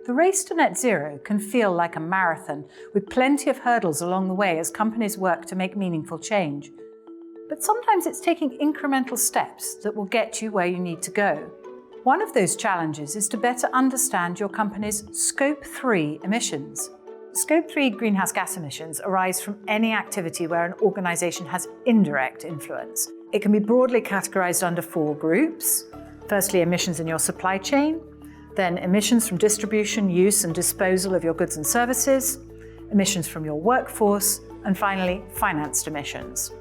The race to net zero can feel like a marathon with plenty of hurdles along the way as companies work to make meaningful change. But sometimes it's taking incremental steps that will get you where you need to go. One of those challenges is to better understand your company's Scope 3 emissions. Scope 3 greenhouse gas emissions arise from any activity where an organisation has indirect influence. It can be broadly categorised under 4 groups. Firstly, emissions in your supply chain, then emissions from distribution, use and disposal of your goods and services, emissions from your workforce, and finally, financed emissions.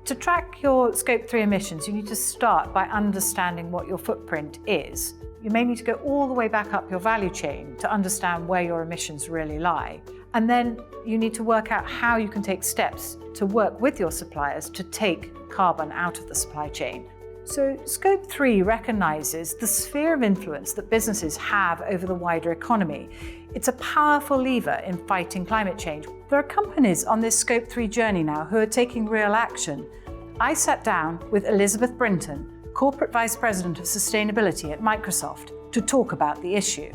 To track your Scope 3 emissions, you need to start by understanding what your footprint is. You may need to go all the way back up your value chain to understand where your emissions really lie. And then you need to work out how you can take steps to work with your suppliers to take carbon out of the supply chain. So Scope 3 recognises the sphere of influence that businesses have over the wider economy. It's a powerful lever in fighting climate change. There are companies on this Scope 3 journey now who are taking real action. I sat down with Elisabeth Brinton, Corporate Vice President of Sustainability at Microsoft, to talk about the issue.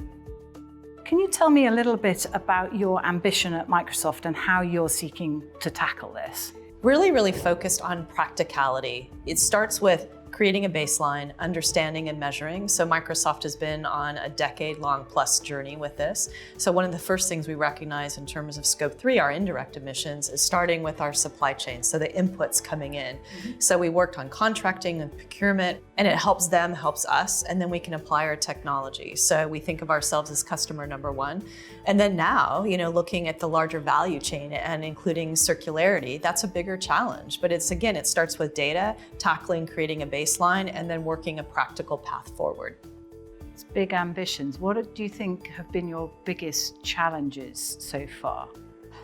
Can you tell me a little bit about your ambition at Microsoft and how you're seeking to tackle this? Really focused on practicality. It starts with creating a baseline, understanding and measuring. So Microsoft has been on a decade-long plus journey with this. So one of the first things we recognize in terms of Scope 3, our indirect emissions, is starting with our supply chain, so the inputs coming in. So we worked on contracting and procurement, and it helps them, helps us, and then we can apply our technology. So we think of ourselves as customer number one. And then now, looking at the larger value chain and including circularity, that's a bigger challenge. But it starts with data, tackling, creating a baseline, and then working a practical path forward. It's big ambitions. What do you think have been your biggest challenges so far?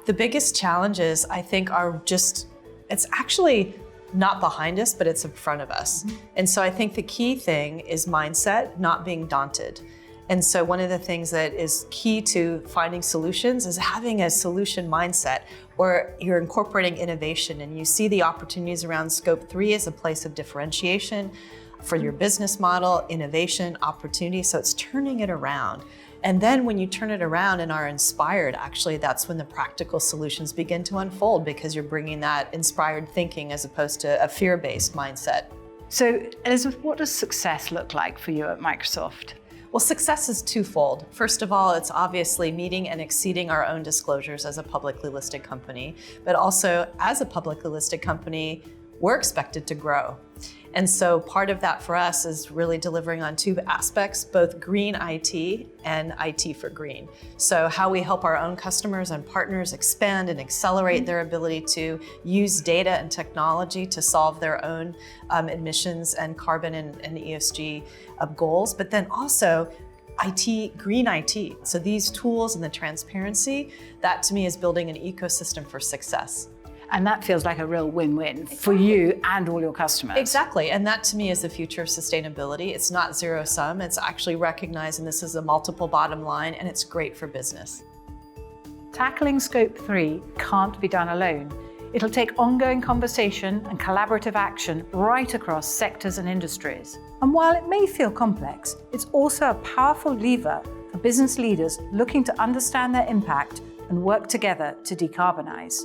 The biggest challenges, I think, are it's actually not behind us, but it's in front of us. And so I think the key thing is mindset, not being daunted. And so one of the things that is key to finding solutions is having a solution mindset where you're incorporating innovation and you see the opportunities around Scope 3 as a place of differentiation for your business model, innovation, opportunity. So it's turning it around. And then when you turn it around and are inspired, actually, that's when the practical solutions begin to unfold because you're bringing that inspired thinking as opposed to a fear-based mindset. So Elisabeth, what does success look like for you at Microsoft? Well, success is twofold. First of all, it's obviously meeting and exceeding our own disclosures as a publicly listed company, but also as a publicly listed company, we're expected to grow. And so part of that for us is really delivering on 2 aspects, both green IT and IT for green. So how we help our own customers and partners expand and accelerate their ability to use data and technology to solve their own emissions and carbon and ESG goals, but then also IT, green IT. So these tools and the transparency, that to me is building an ecosystem for success. And that feels like a real win-win for you and all your customers. Exactly, and that to me is the future of sustainability. It's not zero sum, it's actually recognizing this is a multiple bottom line, and it's great for business. Tackling Scope 3 can't be done alone. It'll take ongoing conversation and collaborative action right across sectors and industries. And while it may feel complex, it's also a powerful lever for business leaders looking to understand their impact and work together to decarbonize.